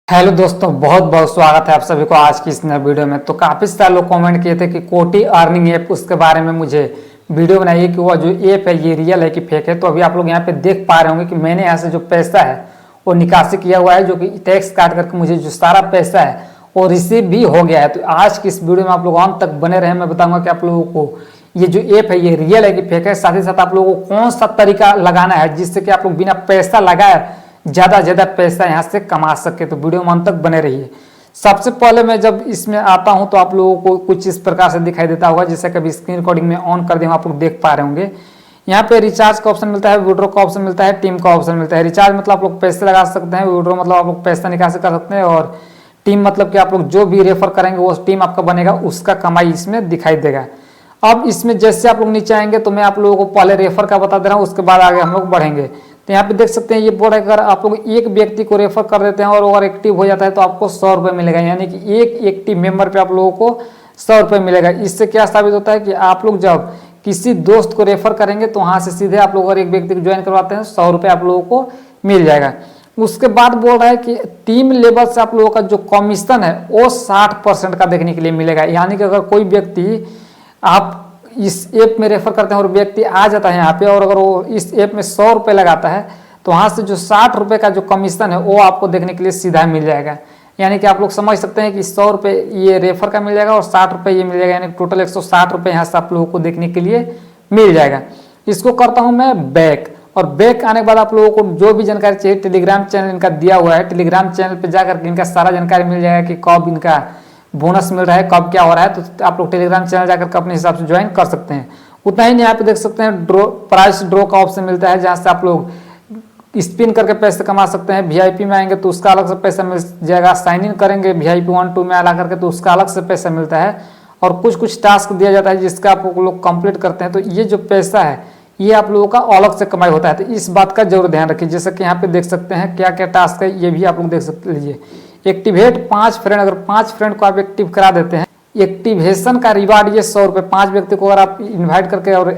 Hello दोस्तों, बहुत बहुत स्वागत है आप सभी को आज की इस नए वीडियो में। तो काफ़ी सारे लोग कमेंट किए थे कि कोटी अर्निंग ऐप, उसके बारे में मुझे वीडियो बनाइए कि वो जो ऐप है ये रियल है कि फेक है। तो अभी आप लोग यहाँ पे देख पा रहे होंगे कि मैंने यहाँ से जो पैसा है वो निकासी किया हुआ है, जो कि टैक्स काट करके मुझे जो सारा पैसा है वो रिसीव भी हो गया है। तो आज की इस वीडियो में आप लोग अंत तक बने रहे, मैं बताऊँगा कि आप लोगों को ये जो ऐप है ये रियल है कि फेक है। साथ ही साथ आप लोगों को कौन सा तरीका लगाना है जिससे कि आप लोग बिना पैसा लगाए ज़्यादा ज़्यादा पैसा यहाँ से कमा सके। तो वीडियो में अंत तक बने रहिए। सबसे पहले मैं जब इसमें आता हूँ तो आप लोगों को कुछ इस प्रकार से दिखाई देता होगा, जैसे कभी स्क्रीन रिकॉर्डिंग में ऑन कर दें, आप लोग देख पा रहे होंगे। यहाँ पे रिचार्ज का ऑप्शन मिलता है, विड्रॉ का ऑप्शन मिलता है, टीम का ऑप्शन मिलता है। रिचार्ज मतलब आप लोग पैसे लगा सकते हैं, विड्रॉ मतलब आप लोग पैसा निकासी कर सकते हैं, और टीम मतलब कि आप लोग जो भी रेफर करेंगे वो टीम आपका बनेगा, उसका कमाई इसमें दिखाई देगा। अब इसमें जैसे आप लोग नीचे आएंगे तो मैं आप लोगों को पहले रेफर का बता दे रहा हूँ, उसके बाद आगे हम लोग बढ़ेंगे। तो यहाँ पे देख सकते हैं ये बोर्ड है, अगर आप लोग एक व्यक्ति को रेफर कर देते हैं और अगर एक्टिव हो जाता है तो आपको 100 रुपये मिलेगा, यानी कि एक एक्टिव मेंबर पे आप लोगों को 100 रुपये मिलेगा। इससे क्या साबित होता है कि आप लोग जब किसी दोस्त को रेफर करेंगे तो वहाँ से सीधे आप लोग अगर एक व्यक्ति को ज्वाइन करवाते हैं 100 रुपये आप लोगों को मिल जाएगा। उसके बाद बोल रहा है कि टीम लेवल से आप लोगों का जो कमीशन है वो 60% का देखने के लिए मिलेगा। यानी कि अगर कोई व्यक्ति आप इस ऐप में रेफर करते हैं और व्यक्ति आ जाता है यहाँ पे, और अगर वो इस ऐप में 100 रुपये लगाता है तो वहाँ से जो 60 रुपये का जो कमीशन है वो आपको देखने के लिए सीधा मिल जाएगा। यानी कि आप लोग समझ सकते हैं कि 100 रुपये ये रेफर का मिल जाएगा और 60 रुपये ये मिल जाएगा, यानी टोटल 160 रुपये यहाँ से आप लोगों को देखने के लिए मिल जाएगा। इसको करता हूँ मैं बैक, और बैक आने के बाद आप लोगों को जो भी जानकारी चाहिए टेलीग्राम चैनल इनका दिया हुआ है, टेलीग्राम चैनल पर जाकर इनका सारा जानकारी मिल जाएगा कि कब इनका बोनस मिल रहा है, कब क्या हो रहा है। तो आप लोग टेलीग्राम चैनल जाकर के अपने हिसाब से ज्वाइन कर सकते हैं। उतना ही नहीं, यहाँ पे देख सकते हैं प्राइस ड्रॉ का ऑप्शन मिलता है, जहाँ से आप लोग स्पिन करके पैसे कमा सकते हैं। वीआईपी में आएंगे तो उसका अलग से पैसा मिल जाएगा, साइन इन करेंगे वीआईपी 1 2 में आला करके तो उसका अलग से पैसा मिलता है, और कुछ टास्क दिया जाता है जिसका आप लोग कंप्लीट करते हैं तो ये जो पैसा है ये आप लोगों का अलग से कमाई होता है। तो इस बात का जरूर ध्यान रखिए। जैसे कि यहाँ पे देख सकते हैं क्या क्या टास्क है, ये भी आप लोग देख सकते लीजिए। एक्टिवेट 5 फ्रेंड, अगर 5 फ्रेंड को आप एक्टिव करा देते हैं, एक्टिवेशन का रिवार्ड ये 100 रुपये। 5 व्यक्ति को अगर आप इन्वाइट करके और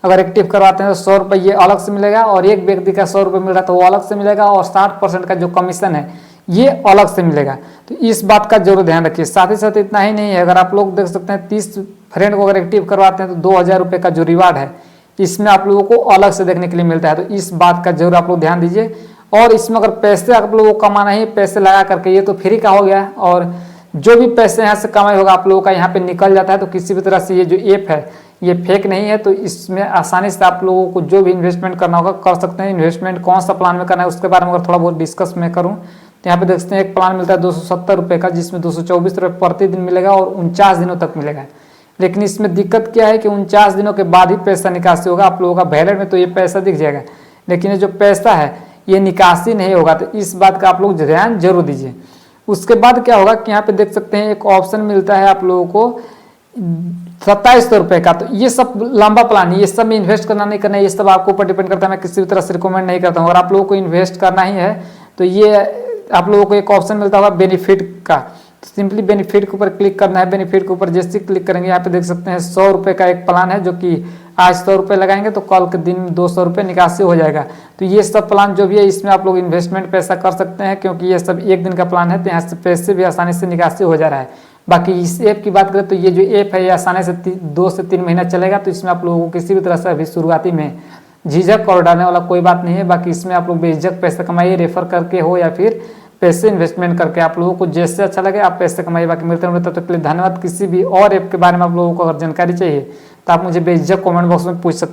अगर एक्टिव करवाते हैं तो 100 रुपये ये अलग से मिलेगा, और एक व्यक्ति का 100 रुपये मिल रहा है तो वो अलग से मिलेगा, और 60% का जो कमीशन है ये अलग से मिलेगा। तो इस बात का जरूर ध्यान रखिए। साथ ही साथ इतना ही नहीं है, अगर आप लोग देख सकते हैं 30 फ्रेंड को अगर एक्टिव करवाते हैं तो 2000 रुपये का जो रिवार्ड है इसमें आप लोगों को अलग से देखने के लिए मिलता है। तो इस बात का जरूर आप लोग ध्यान दीजिए। और इसमें अगर पैसे आप लोगों को कमाना ही पैसे लगा करके, ये तो फ्री का हो गया, और जो भी पैसे यहाँ से कमाई होगा आप लोगों का यहाँ पे निकल जाता है। तो किसी भी तरह से ये जो ऐप है ये फेक नहीं है। तो इसमें आसानी से आप लोगों को जो भी इन्वेस्टमेंट करना होगा कर सकते हैं। इन्वेस्टमेंट कौन सा प्लान में करना है उसके बारे में अगर थोड़ा बहुत डिस्कस मैं करूँ तो यहाँ पे देख सकते हैं एक प्लान मिलता है 270 रुपये का, जिसमें 224 रुपये प्रतिदिन मिलेगा और 49 दिनों तक मिलेगा। लेकिन इसमें दिक्कत क्या है कि 49 दिनों के बाद ही पैसा निकासी होगा। आप लोगों का वैलेट में तो ये पैसा दिख जाएगा, लेकिन ये जो पैसा है ये निकासी नहीं होगा। तो इस बात का आप लोग ध्यान जरूर दीजिए। उसके बाद क्या होगा कि यहाँ पे देख सकते हैं एक ऑप्शन मिलता है आप लोगों को 2700 रुपये का। तो ये सब लंबा प्लान है, ये सब में इन्वेस्ट करना नहीं करना है, ये सब आपके ऊपर डिपेंड करता है। मैं किसी भी तरह से रिकमेंड नहीं करता हूँ। अगर आप लोगों को इन्वेस्ट करना ही है तो ये आप लोगों को एक ऑप्शन मिलता होगा बेनिफिट का। तो सिंपली बेनिफिट के ऊपर क्लिक करना है। बेनिफिट के ऊपर जैसे क्लिक करेंगे यहाँ पे देख सकते हैं 100 रुपये का एक प्लान है, जो कि आज 100 रुपये लगाएंगे तो कल के दिन 200 रुपये निकासी हो जाएगा। तो ये सब प्लान जो भी है इसमें आप लोग इन्वेस्टमेंट पैसा कर सकते हैं, क्योंकि ये सब एक दिन का प्लान है तो यहाँ से पैसे भी आसानी से निकासी हो जा रहा है। बाकी इस ऐप की बात करें तो ये जो ऐप है ये आसानी से 2 से 3 महीना चलेगा। तो इसमें आप लोगों को किसी भी तरह से अभी शुरुआती में झिझक और डरने वाला कोई बात नहीं है। बाकी इसमें आप लोग बेझिझक पैसा कमाइए, रेफर करके हो या फिर पैसे इन्वेस्टमेंट करके। आप लोगों को जैसे अच्छा लगे आप पैसे कमाइए। बाकी मिलते हैं तब तक के लिए धन्यवाद। किसी भी और ऐप के बारे में आप लोगों को अगर जानकारी चाहिए तो आप मुझे बेझिझक कमेंट बॉक्स में पूछ सकते हैं।